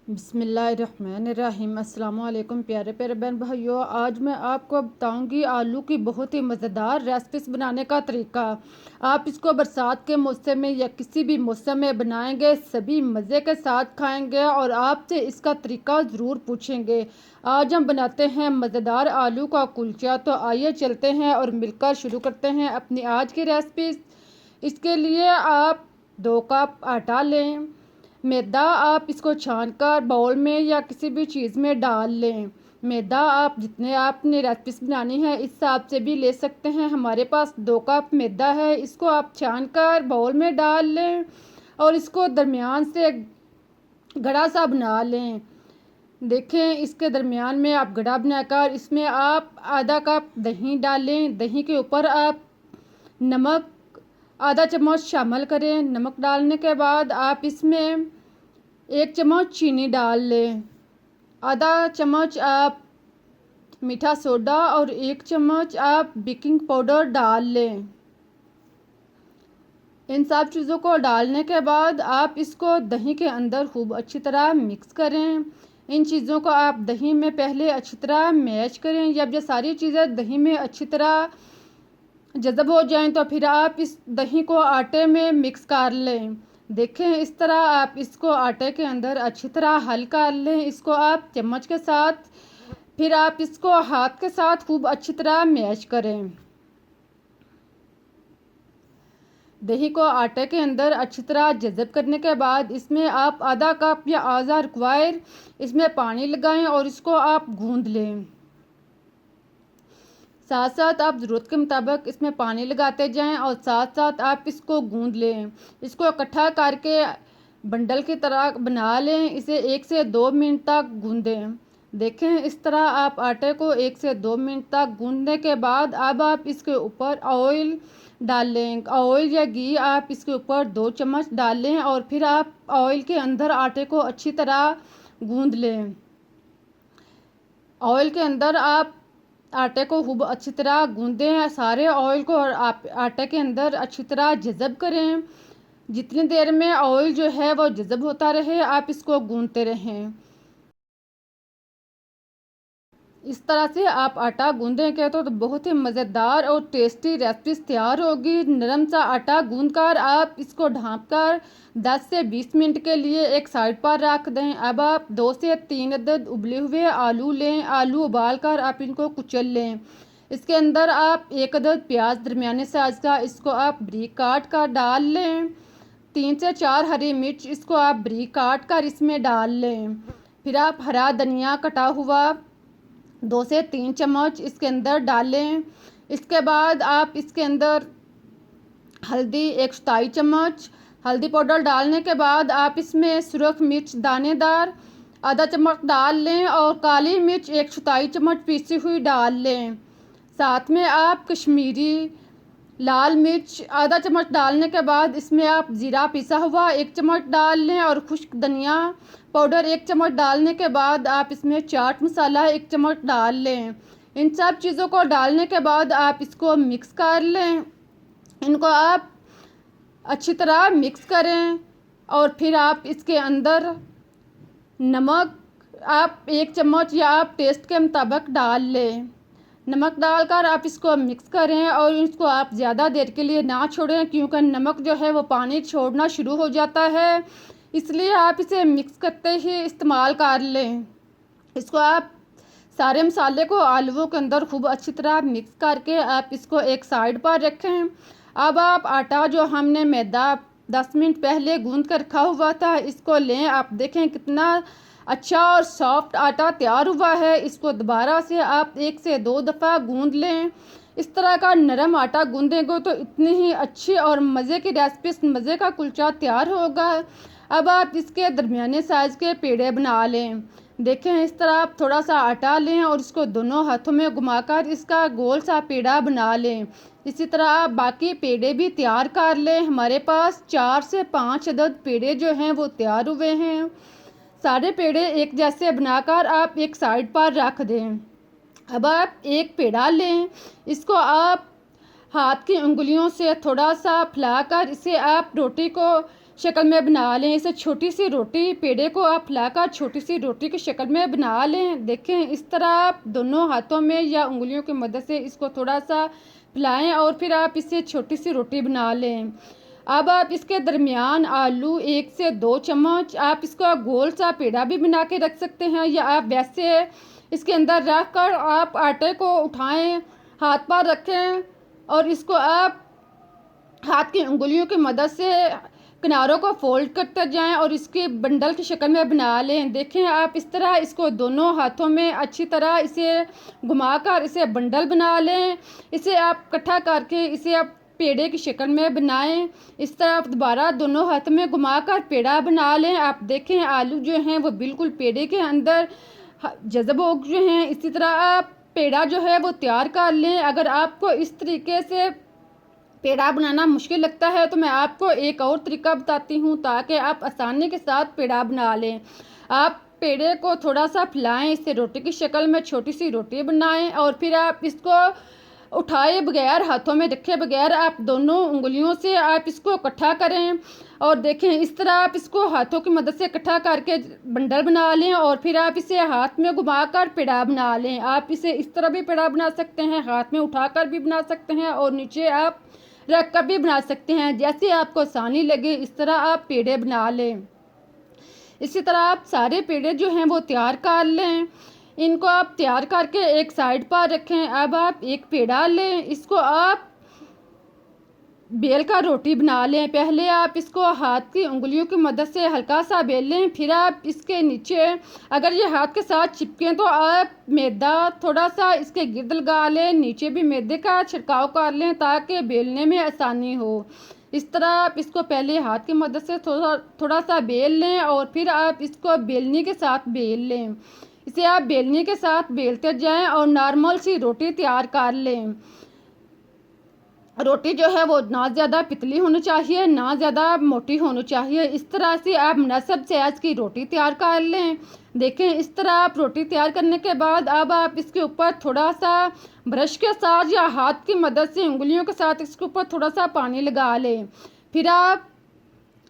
बिस्मिल्लाहिर्रहमानिर्रहीम। अस्सलाम वालेकुम प्यारे प्यारे बहन भाइयों, आज मैं आपको बताऊंगी आलू की बहुत ही मज़ेदार रेसिपीज़ बनाने का तरीका। आप इसको बरसात के मौसम में या किसी भी मौसम में बनाएंगे, सभी मज़े के साथ खाएंगे और आपसे इसका तरीका ज़रूर पूछेंगे। आज हम बनाते हैं मज़ेदार आलू का कुलचा। तो आइए चलते हैं और मिलकर शुरू करते हैं अपनी आज की रेसिपी। इसके लिए आप 2 कप आटा लें। मैदा आप इसको छानकर बाउल में या किसी भी चीज़ में डाल लें। मैदा आप जितने आपने रेसिपीज बनानी है इस हिसाब से भी ले सकते हैं। हमारे पास 2 कप मैदा है, इसको आप छानकर बाउल में डाल लें और इसको दरमियान से गड़ा सा बना लें। देखें, इसके दरमियान में आप गड़ा बनाकर इसमें आप आधा कप दही डालें। दही के ऊपर आप नमक आधा चम्मच शामिल करें। नमक डालने के बाद आप इसमें 1 चम्मच चीनी डाल लें। आधा चम्मच आप मीठा सोडा और 1 चम्मच आप बेकिंग पाउडर डाल लें। इन सब चीज़ों को डालने के बाद आप इसको दही के अंदर खूब अच्छी तरह मिक्स करें। इन चीज़ों को आप दही में पहले अच्छी तरह मैश करें। जब ये सारी चीज़ें दही में अच्छी तरह जज़ब हो जाएं तो फिर आप इस दही को आटे में मिक्स कर लें। देखें, इस तरह आप इसको आटे के अंदर अच्छी तरह हल कर लें। इसको आप चम्मच के साथ फिर आप इसको हाथ के साथ खूब अच्छी तरह मैश करें। दही को आटे के अंदर अच्छी तरह जज़ब करने के बाद इसमें आप आधा कप या आधा रिक्वायर इसमें पानी लगाएं और इसको आप गूंद लें। साथ साथ आप ज़रूरत के मुताबिक इसमें पानी लगाते जाएं और साथ साथ आप इसको गूंद लें। इसको इकट्ठा करके बंडल की तरह बना लें। इसे 1 से 2 मिनट तक गूंदें। देखें, इस तरह आप आटे को 1 से 2 मिनट तक गूंदने के बाद अब आप इसके ऊपर ऑयल डाल लें। ऑयल या घी आप इसके ऊपर 2 चम्मच डाल लें और फिर आप ऑयल के अंदर आटे को अच्छी तरह गूंद लें। ऑयल के अंदर आप आटे को खूब अच्छी तरह गूंदें। सारे ऑयल को और आप आटे के अंदर अच्छी तरह जज़ब करें। जितनी देर में ऑयल जो है वो जज़ब होता रहे आप इसको गूंदते रहें। इस तरह से आप आटा गूंदेंगे तो बहुत ही मज़ेदार और टेस्टी रेसिपी तैयार होगी। नरम सा आटा गूंदकर आप इसको ढाँपकर 10 से 20 मिनट के लिए एक साइड पर रख दें। अब आप 2 से 3 अदद उबले हुए आलू लें। आलू उबाल कर आप इनको कुचल लें। इसके अंदर आप 1 अदद प्याज दरमियाने साइज़ का इसको आप बारीक काट कर डाल लें। 3 से 4 हरी मिर्च इसको आप बारीक काट कर इसमें डाल लें। फिर आप हरा धनिया कटा हुआ 2 से 3 चम्मच इसके अंदर डालें। इसके बाद आप इसके अंदर हल्दी 1 चौथाई चम्मच हल्दी पाउडर डालने के बाद आप इसमें सुरख मिर्च दानेदार आधा चम्मच डाल लें और काली मिर्च 1 चौथाई चम्मच पीसी हुई डाल लें। साथ में आप कश्मीरी लाल मिर्च आधा चम्मच डालने के बाद इसमें आप ज़ीरा पिसा हुआ 1 चम्मच डाल लें और खुश्क धनिया पाउडर 1 चम्मच डालने के बाद आप इसमें चाट मसाला 1 चम्मच डाल लें। इन सब चीज़ों को डालने के बाद आप इसको मिक्स कर लें। इनको आप अच्छी तरह मिक्स करें और फिर आप इसके अंदर नमक आप 1 चम्मच या आप टेस्ट के मुताबिक डाल लें। नमक डालकर आप इसको मिक्स करें और इसको आप ज़्यादा देर के लिए ना छोड़ें क्योंकि नमक जो है वो पानी छोड़ना शुरू हो जाता है, इसलिए आप इसे मिक्स करते ही इस्तेमाल कर लें। इसको आप सारे मसाले को आलूओं के अंदर खूब अच्छी तरह मिक्स करके आप इसको एक साइड पर रखें। अब आप आटा जो हमने मैदा 10 मिनट पहले गूंद कर रखा हुआ था इसको लें। आप देखें कितना अच्छा और सॉफ्ट आटा तैयार हुआ है। इसको दोबारा से आप 1 से 2 दफ़ा गूंद लें। इस तरह का नरम आटा गूंदेंगे तो इतनी ही अच्छी और मज़े की रेसिपी मज़े का कुलचा तैयार होगा। अब आप इसके दरमियाने साइज़ के पेड़े बना लें। देखें, इस तरह आप थोड़ा सा आटा लें और इसको दोनों हाथों में घुमाकर इसका गोल सा पेड़ा बना लें। इसी तरह आप बाकी पेड़े भी तैयार कर लें। हमारे पास 4 से 5 अदद पेड़े जो हैं वो तैयार हुए हैं। सारे पेड़े एक जैसे बनाकर आप एक साइड पर रख दें। अब आप एक पेड़ा लें, इसको आप हाथ की उंगलियों से थोड़ा सा फैलाकर इसे आप रोटी को शक्ल में बना लें। इसे छोटी सी रोटी पेड़े को आप फैलाकर छोटी सी रोटी की शक्ल में बना लें। देखें इस तरह आप दोनों हाथों में या उंगलियों की मदद से इसको थोड़ा सा फैलाएं और फिर आप इसे छोटी सी रोटी बना लें। अब आप इसके दरमियान आलू 1 से 2 चम्मच, आप इसका गोल सा पेड़ा भी बना के रख सकते हैं या आप वैसे इसके अंदर रख कर आप आटे को उठाएं, हाथ पर रखें और इसको आप हाथ की उंगलियों की मदद से किनारों को फोल्ड करते जाएं और इसके बंडल की शक्ल में बना लें। देखें आप इस तरह इसको दोनों हाथों में अच्छी तरह इसे घुमाकर इसे बंडल बना लें। इसे आप इकट्ठा करके इसे आप पेड़े की शक्ल में बनाएं। इस तरह आप दोबारा दोनों हाथ में घुमाकर पेड़ा बना लें। आप देखें आलू जो हैं वो बिल्कुल पेड़े के अंदर जज़ब हो गए हैं। इसी तरह आप पेड़ा जो है वो तैयार कर लें। अगर आपको इस तरीके से पेड़ा बनाना मुश्किल लगता है तो मैं आपको एक और तरीका बताती हूँ ताकि आप आसानी के साथ पेड़ा बना लें। आप पेड़े को थोड़ा सा फैलाएं, इससे रोटी की शक्ल में छोटी सी रोटी बनाएं और फिर आप इसको उठाए बगैर हाथों में रखे बगैर आप दोनों उंगलियों से आप इसको इकट्ठा करें और देखें इस तरह आप इसको हाथों की मदद से इकट्ठा करके बंडल बना लें और फिर आप इसे हाथ में घुमाकर पेड़ा बना लें। आप इसे इस तरह भी पेड़ा बना सकते हैं, हाथ में उठाकर भी बना सकते हैं और नीचे आप रख कर भी बना सकते हैं। जैसे आपको आसानी लगे इस तरह आप पेड़े बना लें। इसी तरह आप सारे पेड़े जो हैं वो तैयार कर लें। इनको आप तैयार करके एक साइड पर रखें। अब आप एक पेड़ा लें, इसको आप बेल का रोटी बना लें। पहले आप इसको हाथ की उंगलियों की मदद से हल्का सा बेल लें, फिर आप इसके नीचे अगर ये हाथ के साथ चिपकें तो आप मैदा थोड़ा सा इसके गिर्द लगा लें, नीचे भी मैदे का छिड़काव कर लें ताकि बेलने में आसानी हो। इस तरह आप इसको पहले हाथ की मदद से थोड़ा सा बेल लें और फिर आप इसको बेलनी के साथ बेल लें। इसे आप बेलनी के साथ बेलते जाएं और नॉर्मल सी रोटी तैयार कर लें। रोटी जो है वो ना ज़्यादा पतली होनी चाहिए ना ज़्यादा मोटी होनी चाहिए। इस तरह से आप मुनासिब साइज़ की रोटी तैयार कर लें। देखें इस तरह आप रोटी तैयार करने के बाद अब आप इसके ऊपर थोड़ा सा ब्रश के साथ या हाथ की मदद से उंगलियों के साथ इसके ऊपर थोड़ा सा पानी लगा लें। फिर आप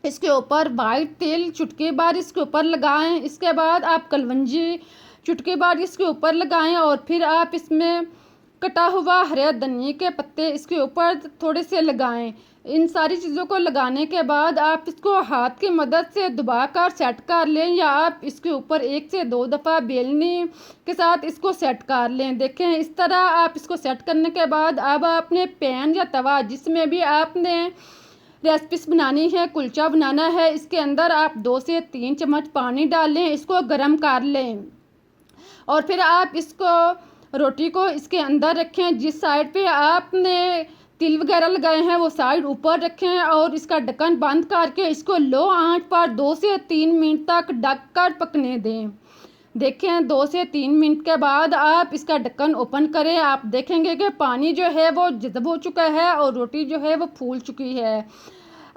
इसके ऊपर वाइट तेल चुटकी भर इसके ऊपर लगाएं। इसके बाद आप कलवंजी चुटकी भर इसके ऊपर लगाएं और फिर आप इसमें कटा हुआ हरे धनिया के पत्ते इसके ऊपर थोड़े से लगाएं। इन सारी चीज़ों को लगाने के बाद आप इसको हाथ की मदद से दबाकर सेट कर लें या आप इसके ऊपर 1 से 2 दफ़ा बेलनी के साथ इसको सेट कर लें। देखें इस तरह आप इसको सेट करने के बाद अब आपने पैन या तवा जिसमें भी आपने रेसिपीस बनानी है, कुलचा बनाना है, इसके अंदर आप 2 से 3 चम्मच पानी डालें, इसको गर्म कर लें और फिर आप इसको रोटी को इसके अंदर रखें। जिस साइड पे आपने तिल वगैरह लगाए हैं वो साइड ऊपर रखें और इसका ढक्कन बंद करके इसको लो आंच पर 2 से 3 मिनट तक ढक कर पकने दें। देखें 2 से 3 मिनट के बाद आप इसका ढक्कन ओपन करें। आप देखेंगे कि पानी जो है वो जज़ब हो चुका है और रोटी जो है वो फूल चुकी है।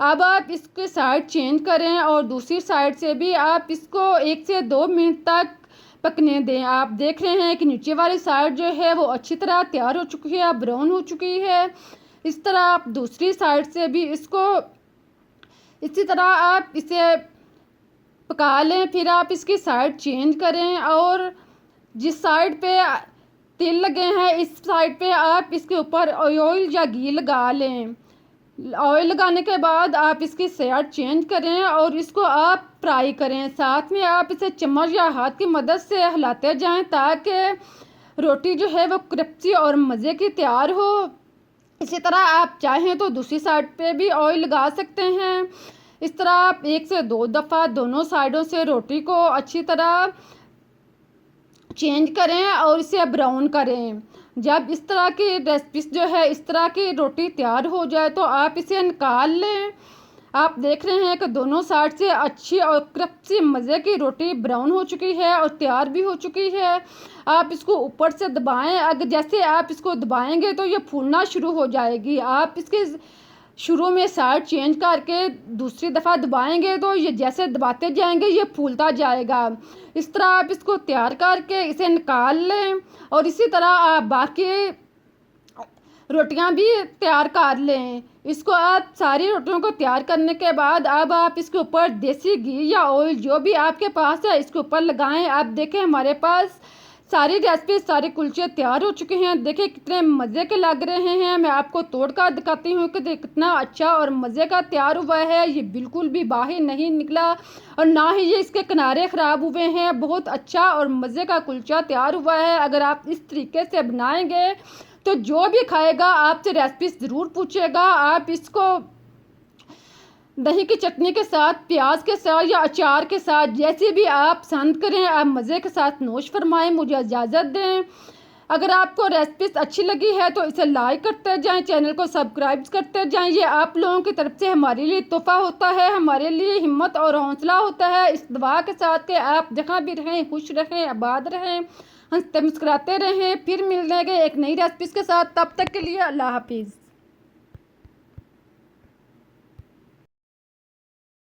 अब आप इसके साइड चेंज करें और दूसरी साइड से भी आप इसको 1 से 2 मिनट तक पकने दें। आप देख रहे हैं कि नीचे वाली साइड जो है वो अच्छी तरह तैयार हो चुकी है, ब्राउन हो चुकी है। इस तरह आप दूसरी साइड से भी इसको इसी तरह आप इसे पका लें। फिर आप इसकी साइड चेंज करें और जिस साइड पे तिल लगे हैं इस साइड पे आप इसके ऊपर ऑयल या घी लगा लें। ऑयल लगाने के बाद आप इसकी साइड चेंज करें और इसको आप फ्राई करें। साथ में आप इसे चम्मच या हाथ की मदद से हिलाते जाएं ताकि रोटी जो है वो क्रिस्पी और मज़े की तैयार हो। इसी तरह आप चाहें तो दूसरी साइड पे भी ऑयल लगा सकते हैं। इस तरह आप 1 से 2 दफ़ा दोनों साइडों से रोटी को अच्छी तरह चेंज करें और इसे ब्राउन करें। जब इस तरह की रेसिपीज जो है इस तरह की रोटी तैयार हो जाए तो आप इसे निकाल लें। आप देख रहे हैं कि दोनों साइड से अच्छी और क्रिस्पी मज़े की रोटी ब्राउन हो चुकी है और तैयार भी हो चुकी है। आप इसको ऊपर से दबाएं। अगर जैसे आप इसको दबाएंगे तो ये फूलना शुरू हो जाएगी। आप इसके शुरू में साइड चेंज करके दूसरी दफ़ा दबाएंगे तो ये जैसे दबाते जाएंगे ये फूलता जाएगा। इस तरह आप इसको तैयार करके इसे निकाल लें और इसी तरह आप बाकी रोटियां भी तैयार कर लें। इसको आप सारी रोटियों को तैयार करने के बाद अब आप इसके ऊपर देसी घी या ऑयल जो भी आपके पास है इसके ऊपर लगाएं। आप देखें हमारे पास सारी रेसिपी सारे कुलचे तैयार हो चुके हैं। देखिए कितने मज़े के लग रहे हैं। मैं आपको तोड़ कर दिखाती हूँ कि कितना अच्छा और मज़े का तैयार हुआ है। ये बिल्कुल भी बाहर नहीं निकला और ना ही ये इसके किनारे ख़राब हुए हैं। बहुत अच्छा और मज़े का कुलचा तैयार हुआ है। अगर आप इस तरीके से बनाएंगे तो जो भी खाएगा आपसे रेसिपी ज़रूर पूछेगा। आप इसको दही की चटनी के साथ, प्याज के साथ या अचार के साथ जैसे भी आप पसंद करें आप मज़े के साथ नोश फरमाएं। मुझे इजाज़त दें। अगर आपको रेसिपी अच्छी लगी है तो इसे लाइक करते जाएं, चैनल को सब्सक्राइब करते जाएं। ये आप लोगों की तरफ से हमारे लिए तोहफ़ा होता है, हमारे लिए हिम्मत और हौसला होता है। इस दुआ के साथ कि आप जहाँ भी रहें खुश रहें, आबाद रहें, हंसते मुस्कुराते रहें। फिर मिलेंगे एक नई रेसिपी के साथ। तब तक के लिए अल्लाह हाफिज़।